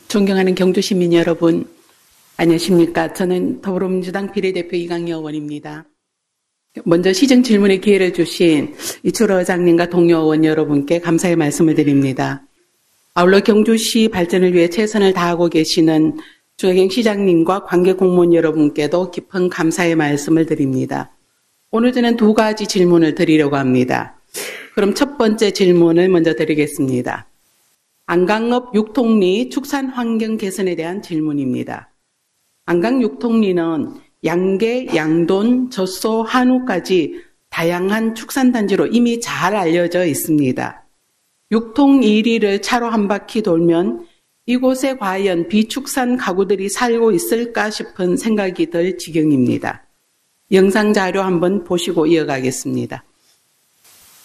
존경하는 경주 시민 여러분, 안녕하십니까. 저는 더불어민주당 비례대표 이강여 의원입니다. 먼저 시정 질문의 기회를 주신 이철호 의장님과 동료 의원 여러분께 감사의 말씀을 드립니다. 아울러 경주시 발전을 위해 최선을 다하고 계시는 주혜경 시장님과 관계 공무원 여러분께도 깊은 감사의 말씀을 드립니다. 오늘 저는 두 가지 질문을 드리려고 합니다. 그럼 첫 번째 질문을 먼저 드리겠습니다. 안강업 육통리 축산 환경 개선에 대한 질문입니다. 안강 육통리는 양계, 양돈, 젖소, 한우까지 다양한 축산단지로 이미 잘 알려져 있습니다. 육통 1위를 차로 한 바퀴 돌면 이곳에 과연 비축산 가구들이 살고 있을까 싶은 생각이 들 지경입니다. 영상 자료 한번 보시고 이어가겠습니다.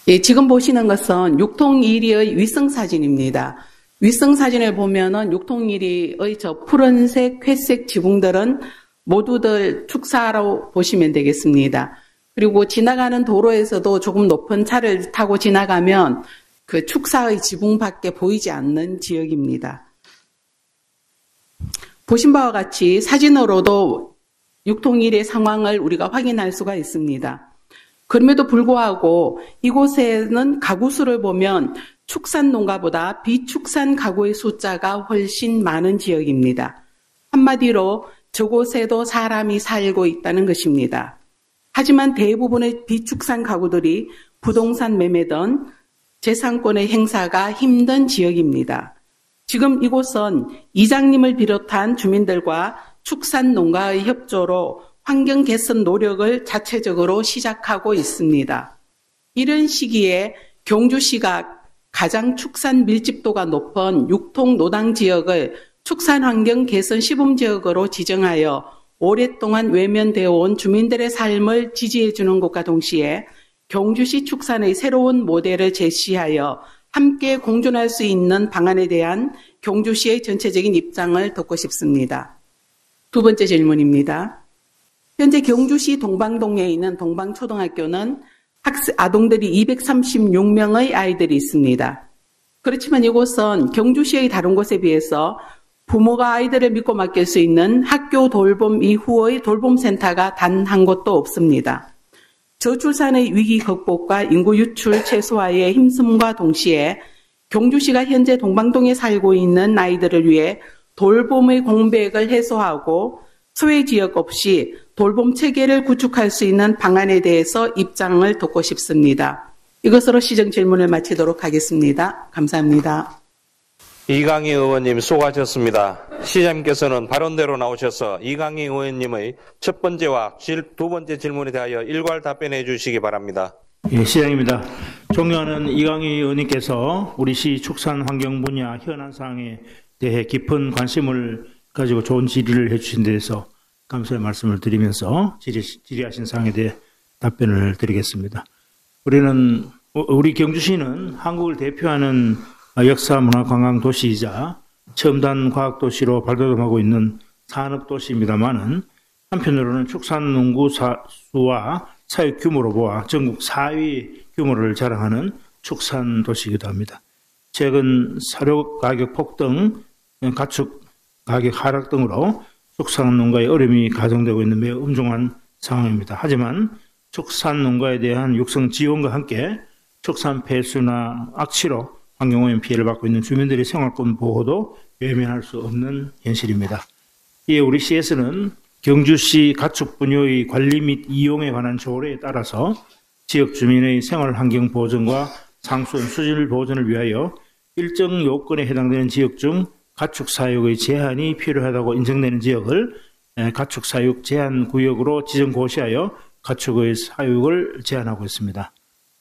예, 지금 보시는 것은 육통 1위의 위성사진입니다. 위성사진을 보면은 육통 1위의 저 푸른색, 회색 지붕들은 모두들 축사로 보시면 되겠습니다. 그리고 지나가는 도로에서도 조금 높은 차를 타고 지나가면 그 축사의 지붕밖에 보이지 않는 지역입니다. 보신 바와 같이 사진으로도 육통 1위의 상황을 우리가 확인할 수가 있습니다. 그럼에도 불구하고 이곳에는 가구 수를 보면 축산 농가보다 비축산 가구의 숫자가 훨씬 많은 지역입니다. 한마디로 저곳에도 사람이 살고 있다는 것입니다. 하지만 대부분의 비축산 가구들이 부동산 매매든 재산권의 행사가 힘든 지역입니다. 지금 이곳은 이장님을 비롯한 주민들과 축산 농가의 협조로 환경 개선 노력을 자체적으로 시작하고 있습니다. 이런 시기에 경주시가 가장 축산 밀집도가 높은 육통 노당 지역을 축산 환경 개선 시범지역으로 지정하여 오랫동안 외면되어 온 주민들의 삶을 지지해 주는 것과 동시에 경주시 축산의 새로운 모델을 제시하여 함께 공존할 수 있는 방안에 대한 경주시의 전체적인 입장을 듣고 싶습니다. 두 번째 질문입니다. 현재 경주시 동방동에 있는 동방초등학교는 아동들이 236명의 아이들이 있습니다. 그렇지만 이곳은 경주시의 다른 곳에 비해서 부모가 아이들을 믿고 맡길 수 있는 학교 돌봄 이후의 돌봄센터가 단 한 곳도 없습니다. 저출산의 위기 극복과 인구 유출 최소화에 힘씀과 동시에 경주시가 현재 동방동에 살고 있는 아이들을 위해 돌봄의 공백을 해소하고 소외 지역 없이 돌봄 체계를 구축할 수 있는 방안에 대해서 입장을 듣고 싶습니다. 이것으로 시정 질문을 마치도록 하겠습니다. 감사합니다. 이강희 의원님 수고하셨습니다. 시장님께서는 발언대로 나오셔서 이강희 의원님의 첫 번째와 두 번째 질문에 대하여 일괄 답변해 주시기 바랍니다. 예, 시장입니다. 존경하는 이강희 의원님께서 우리 시 축산 환경 분야 현안 사항에 대해 깊은 관심을 가지고 좋은 질의를 해주신 데 대해서 감사의 말씀을 드리면서 질의하신 사항에 대해 답변을 드리겠습니다. 우리 경주시는 한국을 대표하는 역사 문화 관광 도시이자 첨단 과학 도시로 발돋움하고 있는 산업 도시입니다만은 한편으로는 축산 농구 수와 사육 규모로 보아 전국 4위 규모를 자랑하는 축산 도시이기도 합니다. 최근 사료 가격 폭등, 가축 가격 하락 등으로 축산 농가의 어려움이 가중되고 있는 매우 엄중한 상황입니다. 하지만 축산 농가에 대한 육성 지원과 함께 축산 폐수나 악취로 환경오염 피해를 받고 있는 주민들의 생활권 보호도 외면할 수 없는 현실입니다. 이에 우리 시에서는 경주시 가축 분뇨의 관리 및 이용에 관한 조례에 따라서 지역 주민의 생활 환경 보전과 상수원 수질 보전을 위하여 일정 요건에 해당되는 지역 중 가축 사육의 제한이 필요하다고 인정되는 지역을 가축 사육 제한 구역으로 지정 고시하여 가축의 사육을 제한하고 있습니다.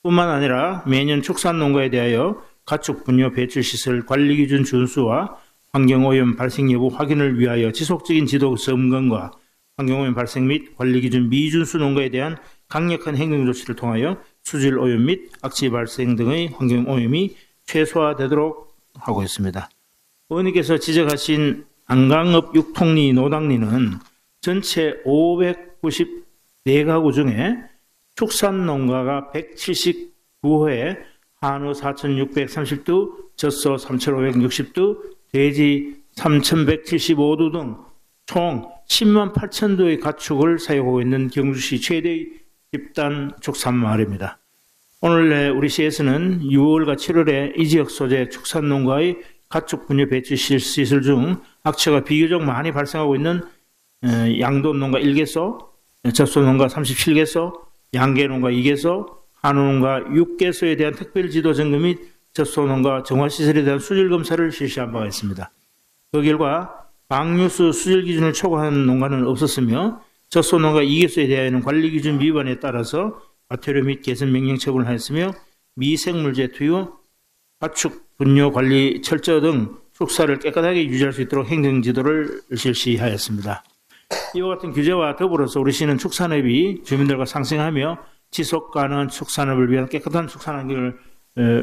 뿐만 아니라 매년 축산 농가에 대하여 가축 분뇨 배출 시설 관리 기준 준수와 환경오염 발생 여부 확인을 위하여 지속적인 지도 점검과 환경오염 발생 및 관리 기준 미준수 농가에 대한 강력한 행정 조치를 통하여 수질 오염 및 악취 발생 등의 환경오염이 최소화되도록 하고 있습니다. 의원님께서 지적하신 안강읍 육통리 노당리는 전체 594가구 중에 축산 농가가 179회, 한우 4,630두, 젖소 3,560두, 돼지 3,175두 등 총 10만 8천 도의 가축을 사용하고 있는 경주시 최대의 집단 축산마을입니다. 오늘 우리 시에서는 6월과 7월에 이 지역 소재 축산농가의 가축 분뇨 배출 시설 중 악취가 비교적 많이 발생하고 있는 양돈농가 1개소, 젖소농가 37개소, 양계농가 2개소, 한우농가 6개소에 대한 특별 지도 점검 및 젖소농가 정화시설에 대한 수질 검사를 실시한 바가 있습니다. 그 결과 방류수 수질 기준을 초과하는 농가는 없었으며 젖소농가 2개소에 대하여는 관리 기준 위반에 따라서 과태료 및 개선 명령 처분을 하였으며 미생물제 투여, 가축 분뇨 관리 철저 등 축사를 깨끗하게 유지할 수 있도록 행정지도를 실시하였습니다. 이와 같은 규제와 더불어서 우리 시는 축산업이 주민들과 상생하며 지속가능한 축산업을 위한 깨끗한 축산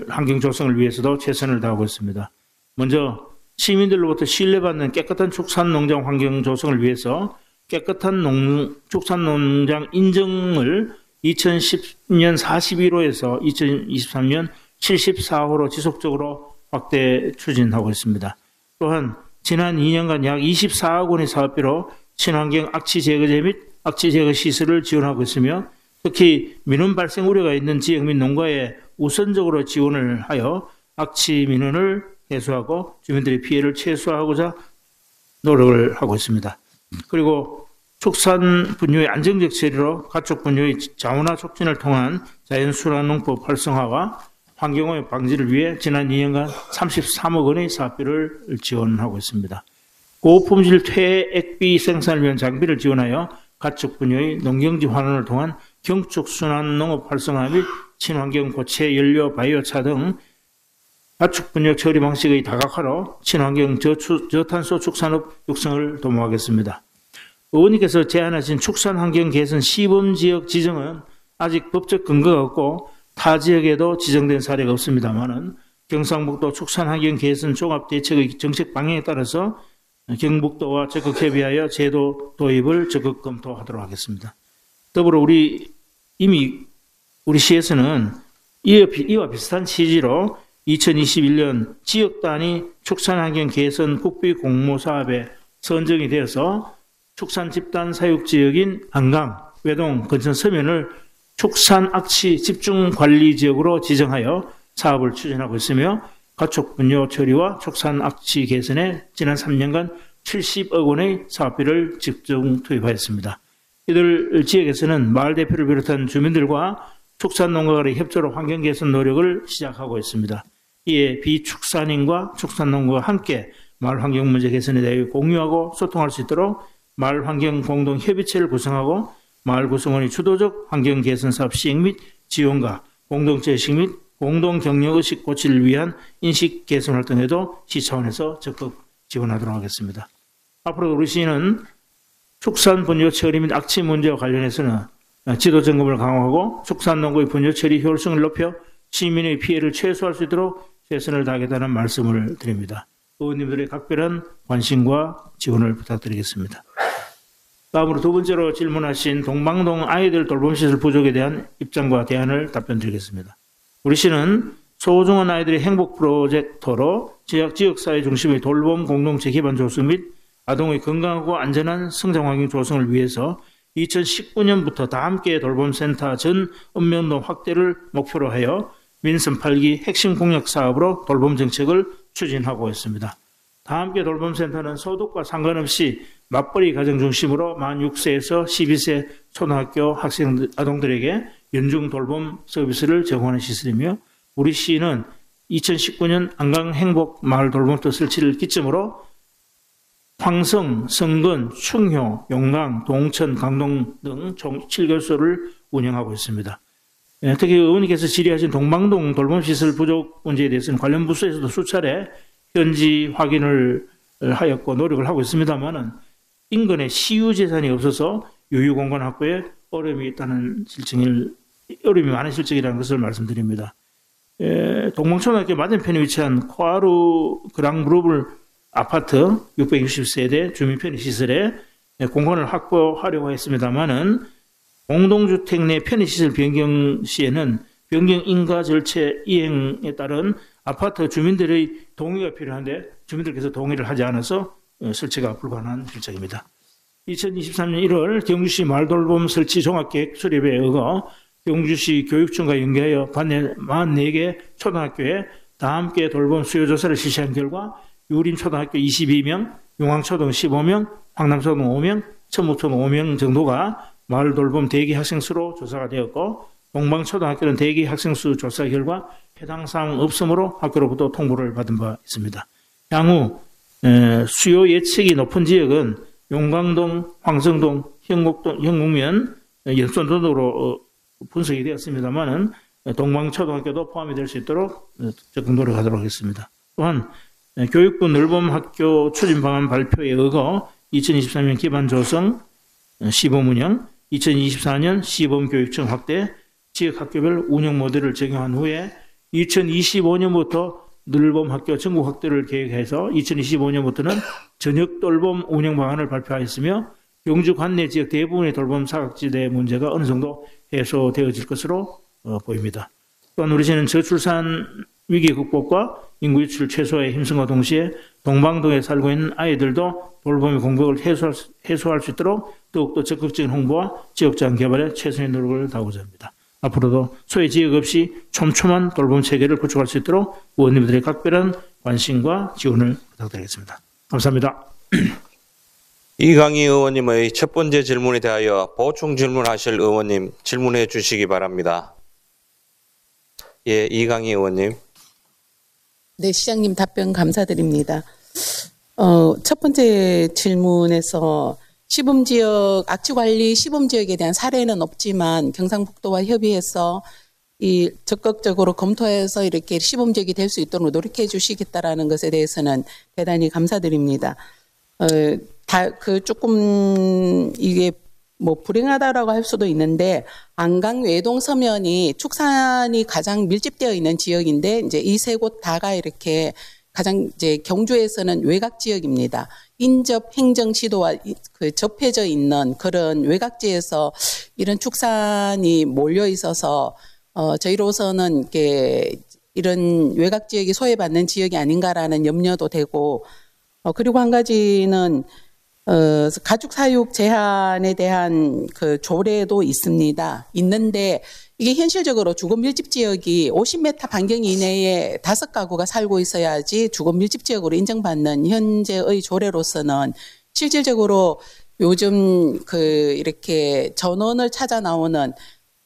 환경 조성을 위해서도 최선을 다하고 있습니다. 먼저 시민들로부터 신뢰받는 깨끗한 축산농장 환경 조성을 위해서 깨끗한 축산농장 인증을 2010년 41호에서 2023년 74호로 지속적으로 확대 추진하고 있습니다. 또한 지난 2년간 약 24억 원의 사업비로 친환경 악취 제거제 및 악취 제거 시설을 지원하고 있으며 특히 민원 발생 우려가 있는 지역 및 농가에 우선적으로 지원을 하여 악취 민원을 해소하고 주민들의 피해를 최소화하고자 노력을 하고 있습니다. 그리고 축산 분뇨의 안정적 처리로 가축 분뇨의 자원화 촉진을 통한 자연순환농법 활성화와 환경오염 방지를 위해 지난 2년간 33억 원의 사업비를 지원하고 있습니다. 고품질 퇴액비 생산을 위한 장비를 지원하여 가축 분뇨의 농경지 환원을 통한 경축 순환 농업 활성화 및 친환경 고체 연료 바이오차 등 가축 분뇨 처리 방식의 다각화로 친환경 저탄소 축산업 육성을 도모하겠습니다. 의원님께서 제안하신 축산 환경 개선 시범지역 지정은 아직 법적 근거가 없고 타 지역에도 지정된 사례가 없습니다만은 경상북도 축산 환경 개선 종합 대책의 정책 방향에 따라서 경북도와 적극 협의하여 제도 도입을 적극 검토하도록 하겠습니다. 더불어 이미 우리 시에서는 이와 비슷한 취지로 2021년 지역 단위 축산 환경 개선 국비 공모 사업에 선정이 되어서 축산 집단 사육 지역인 안강, 외동, 근천 서면을 축산 악취 집중 관리 지역으로 지정하여 사업을 추진하고 있으며 가축 분뇨 처리와 축산 악취 개선에 지난 3년간 70억 원의 사업비를 집중 투입하였습니다. 이들 지역에서는 마을 대표를 비롯한 주민들과 축산 농가 간의 협조로 환경 개선 노력을 시작하고 있습니다. 이에 비축산인과 축산 농가가 함께 마을 환경 문제 개선에 대해 공유하고 소통할 수 있도록 마을 환경 공동 협의체를 구성하고 마을 구성원의 주도적 환경 개선 사업 시행 및 지원과 공동체 의식 및 공동 경영 의식 고취를 위한 인식 개선 활동에도 시 차원에서 적극 지원하도록 하겠습니다. 앞으로 우리 시는 축산 분뇨 처리 및 악취 문제와 관련해서는 지도 점검을 강화하고 축산 농가의 분뇨 처리 효율성을 높여 시민의 피해를 최소화할 수 있도록 최선을 다하겠다는 말씀을 드립니다. 의원님들의 각별한 관심과 지원을 부탁드리겠습니다. 다음으로 두 번째로 질문하신 동방동 아이들 돌봄시설 부족에 대한 입장과 대안을 답변드리겠습니다. 우리 시는 소중한 아이들의 행복 프로젝터로 지역사회 중심의 돌봄 공동체 기반 조성 및 아동의 건강하고 안전한 성장 환경 조성을 위해서 2019년부터 다함께 돌봄센터 전 읍면동 확대를 목표로 하여 민선 8기 핵심 공약 사업으로 돌봄 정책을 추진하고 있습니다. 다함께 돌봄센터는 소득과 상관없이 맞벌이 가정 중심으로 만 6세에서 12세 초등학교 학생 아동들에게 연중 돌봄 서비스를 제공하는 시설이며 우리 시는 2019년 안강행복마을 돌봄터 설치를 기점으로 황성, 성근, 충효, 용강, 동천, 강동 등 총 7개소를 운영하고 있습니다. 특히 의원님께서 질의하신 동방동 돌봄시설 부족 문제에 대해서는 관련 부서에서도 수차례 현지 확인을 하였고 노력을 하고 있습니다만은 인근에 시유재산이 없어서 유유공간 확보에 어려움이 많은 실정이라는 것을 말씀드립니다. 동방초등학교 맞은편에 위치한 코아루 그랑그룹을 아파트 660세대 주민 편의시설에 공간을 확보하려고 했습니다만은 공동주택 내 편의시설 변경 시에는 변경 인가 절차 이행에 따른 아파트 주민들의 동의가 필요한데 주민들께서 동의를 하지 않아서 설치가 불가능한 실정입니다. 2023년 1월 경주시 마을돌봄 설치 종합계획 수립에 의거 경주시 교육청과 연계하여 관내 44개 초등학교에 다함께 돌봄 수요조사를 실시한 결과 유림초등학교 22명, 용왕초등 15명, 황남초등 5명, 천목초등 5명 정도가 마을돌봄 대기 학생 수로 조사가 되었고 동방초등학교는 대기 학생 수 조사 결과 해당 사항 없으므로 학교로부터 통보를 받은 바 있습니다. 향후 수요 예측이 높은 지역은 용광동, 황성동, 현곡면, 연손 등으로 분석이 되었습니다만은 동방초등학교도 포함이 될 수 있도록 적극 노력하도록 하겠습니다. 또한 교육부 늘봄학교 추진방안 발표에 의거 2023년 기반 조성 시범 운영, 2024년 시범 교육청 확대, 지역 학교별 운영 모델을 적용한 후에 2025년부터 늘봄학교 전국 확대를 계획해서 2025년부터는 전역 돌봄 운영 방안을 발표하였으며 경주 관내 지역 대부분의 돌봄 사각지대 문제가 어느 정도 해소되어질 것으로 보입니다. 또한 우리 시는 저출산 위기 극복과 인구 유출 최소에 힘쓴과 동시에 동방동에 살고 있는 아이들도 돌봄의 공백을 해소할 수 있도록 더욱더 적극적인 홍보와 지역장 개발에 최선의 노력을 다하고자 합니다. 앞으로도 소외 지역 없이 촘촘한 돌봄 체계를 구축할 수 있도록 의원님들의 각별한 관심과 지원을 부탁드리겠습니다. 감사합니다. 이강희 의원님의 첫 번째 질문에 대하여 보충 질문하실 의원님 질문해 주시기 바랍니다. 예, 이강희 의원님. 네, 시장님 답변 감사드립니다. 첫 번째 질문에서 시범지역, 악취관리 시범지역에 대한 사례는 없지만 경상북도와 협의해서 적극적으로 검토해서 이렇게 시범지역이 될 수 있도록 노력해 주시겠다라는 것에 대해서는 대단히 감사드립니다. 조금 이게 뭐 불행하다라고 할 수도 있는데 안강 외동 서면이 축산이 가장 밀집되어 있는 지역인데 이제 이 세 곳 다가 이렇게 가장 이제 경주에서는 외곽 지역입니다. 인접 행정 시도와 접해져 있는 그런 외곽지에서 이런 축산이 몰려 있어서 저희로서는 이렇게 이런 외곽 지역이 소외받는 지역이 아닌가라는 염려도 되고 그리고 한 가지는 가축 사육 제한에 대한 그 조례도 있는데 이게 현실적으로 주거 밀집 지역이 50m 반경 이내에 5가구가 살고 있어야지 주거 밀집 지역으로 인정받는 현재의 조례로서는 실질적으로 요즘 이렇게 전원을 찾아 나오는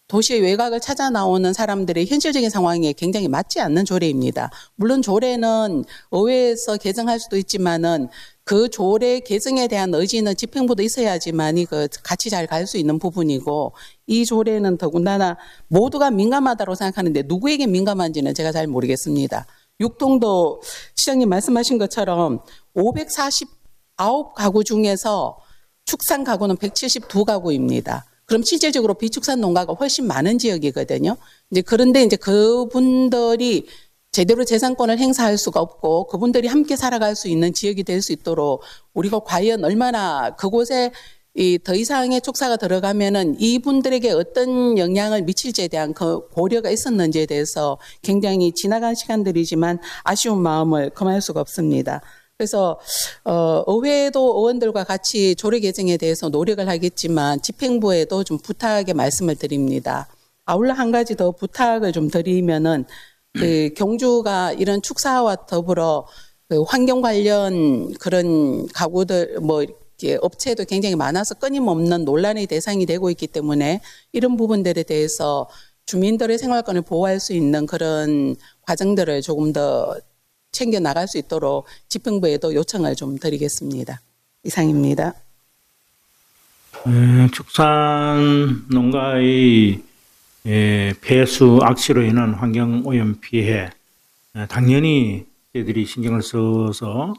도시의 외곽을 찾아 나오는 사람들의 현실적인 상황에 굉장히 맞지 않는 조례입니다. 물론 조례는 의회에서 개정할 수도 있지만은 그 조례 개정에 대한 의지는 집행부도 있어야지만이 같이 잘 갈 수 있는 부분이고 이 조례는 더군다나 모두가 민감하다고 생각하는데 누구에게 민감한지는 제가 잘 모르겠습니다. 육통도 시장님 말씀하신 것처럼 549가구 중에서 축산 가구는 172가구입니다. 그럼 실질적으로 비축산 농가가 훨씬 많은 지역이거든요. 그런데 그분들이 제대로 재산권을 행사할 수가 없고 그분들이 함께 살아갈 수 있는 지역이 될 수 있도록 우리가 과연 얼마나 그곳에 더 이상의 축사가 들어가면은 이분들에게 어떤 영향을 미칠지에 대한 그 고려가 있었는지에 대해서 굉장히 지나간 시간들이지만 아쉬운 마음을 금할 수가 없습니다. 그래서 의회도 의원들과 같이 조례 개정에 대해서 노력을 하겠지만 집행부에도 좀 부탁의 말씀을 드립니다. 아울러 한 가지 더 부탁을 좀 드리면은 경주가 이런 축사와 더불어 환경 관련 그런 가구들 업체도 굉장히 많아서 끊임없는 논란의 대상이 되고 있기 때문에 이런 부분들에 대해서 주민들의 생활권을 보호할 수 있는 그런 과정들을 조금 더 챙겨 나갈 수 있도록 집행부에도 요청을 좀 드리겠습니다. 이상입니다. 축산 농가의 폐수 악취로 인한 환경 오염 피해 당연히 저희들이 신경을 써서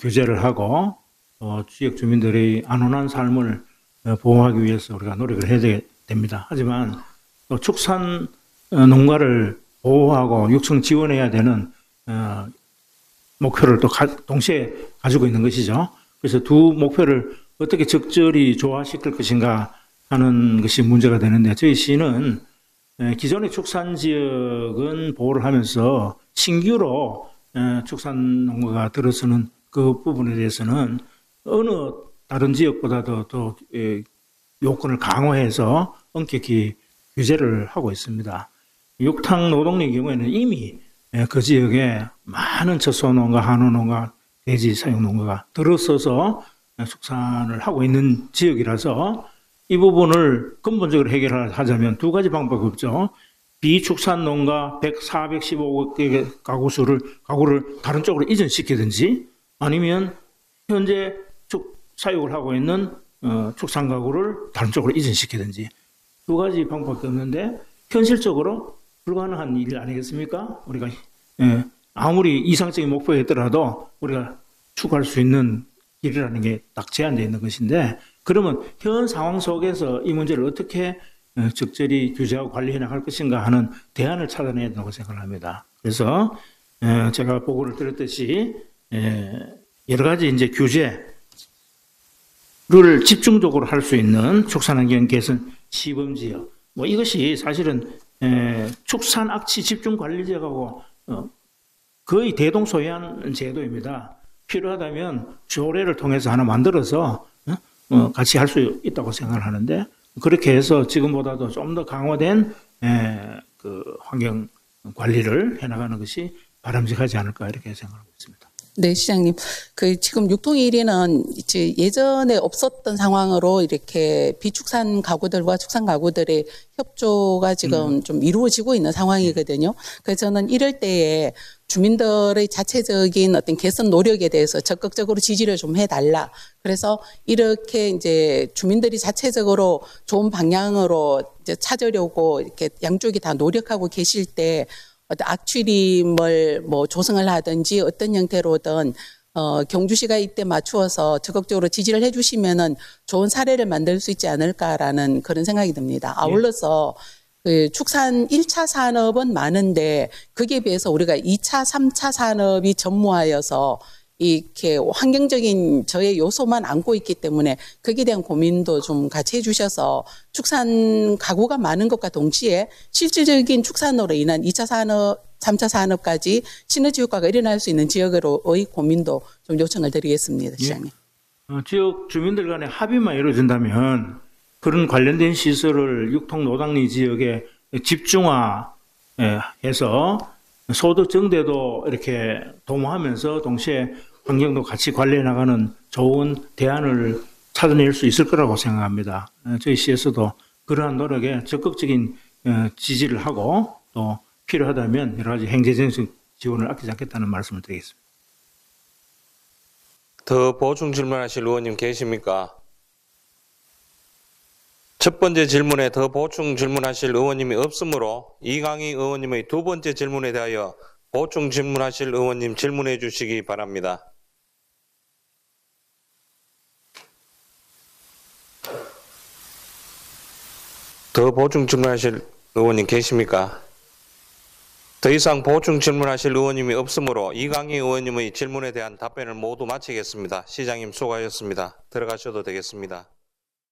규제를 하고 지역 주민들의 안온한 삶을 보호하기 위해서 우리가 노력을 해야 됩니다. 하지만 또 축산 농가를 보호하고 육성 지원해야 되는 목표를 또 동시에 가지고 있는 것이죠. 그래서 두 목표를 어떻게 적절히 조화시킬 것인가 하는 것이 문제가 되는데 저희 시는 기존의 축산 지역은 보호를 하면서 신규로 축산농가가 들어서는 그 부분에 대해서는 어느 다른 지역보다도 더 요건을 강화해서 엄격히 규제를 하고 있습니다. 육탕 노동의 경우에는 이미 그 지역에 많은 젖소농가, 한우농가, 돼지 사육농가가 들어서서 축산을 하고 있는 지역이라서 이 부분을 근본적으로 해결하자면 두 가지 방법이 없죠. 비축산농가 415개 가구를 다른 쪽으로 이전시키든지 아니면 현재 사육을 하고 있는 축산 가구를 다른 쪽으로 이전시키든지 두 가지 방법밖에 없는데 현실적으로 불가능한 일 아니겠습니까? 우리가 아무리 이상적인 목표였더라도 우리가 추구할 수 있는 길이라는 게 딱 제한되어 있는 것인데 그러면 현 상황 속에서 이 문제를 어떻게 적절히 규제하고 관리해 나갈 것인가 하는 대안을 찾아내야 된다고 생각을 합니다. 그래서 제가 보고를 드렸듯이 여러 가지 이제 규제를 집중적으로 할 수 있는 축산환경 개선 시범지역 뭐 이것이 사실은 축산악취 집중관리제하고 거의 대동소이한 제도입니다. 필요하다면 조례를 통해서 하나 만들어서 같이 할 수 있다고 생각을 하는데 그렇게 해서 지금보다도 좀 더 강화된 그 환경 관리를 해나가는 것이 바람직하지 않을까 이렇게 생각하고 있습니다. 네, 시장님. 지금 육통일위는 이제 예전에 없었던 상황으로 이렇게 비축산 가구들과 축산 가구들의 협조가 지금 좀 이루어지고 있는 상황이거든요. 그래서 저는 이럴 때에 주민들의 자체적인 어떤 개선 노력에 대해서 적극적으로 지지를 좀 해달라. 그래서 이렇게 이제 주민들이 자체적으로 좋은 방향으로 이제 찾으려고 이렇게 양쪽이 다 노력하고 계실 때 어떤 악취림을 뭐 조성을 하든지 어떤 형태로든 경주시가 이때 맞추어서 적극적으로 지지를 해주시면은 좋은 사례를 만들 수 있지 않을까라는 그런 생각이 듭니다. 아울러서 그 축산 1차 산업은 많은데 거기에 비해서 우리가 2차, 3차 산업이 전무하여서 이렇게 환경적인 저의 요소만 안고 있기 때문에 거기에 대한 고민도 좀 같이 해주셔서 축산 가구가 많은 것과 동시에 실질적인 축산으로 인한 2차 산업, 3차 산업까지 시너지 효과가 일어날 수 있는 지역으로의 고민도 좀 요청을 드리겠습니다. 시장님. 지역 주민들 간의 합의만 이루어진다면 그런 관련된 시설을 육통 노당리 지역에 집중화해서 소득 증대도 이렇게 도모하면서 동시에 환경도 같이 관리해 나가는 좋은 대안을 찾아낼 수 있을 거라고 생각합니다. 저희 시에서도 그러한 노력에 적극적인 지지를 하고 또 필요하다면 여러 가지 행정적 지원을 아끼지 않겠다는 말씀을 드리겠습니다. 더 보충 질문하실 의원님 계십니까? 첫 번째 질문에 더 보충 질문하실 의원님이 없으므로 이강희 의원님의 두 번째 질문에 대하여 보충 질문하실 의원님 질문해 주시기 바랍니다. 더 보충 질문하실 의원님 계십니까? 더 이상 보충 질문하실 의원님이 없으므로 이강희 의원님의 질문에 대한 답변을 모두 마치겠습니다. 시장님 수고하셨습니다. 들어가셔도 되겠습니다.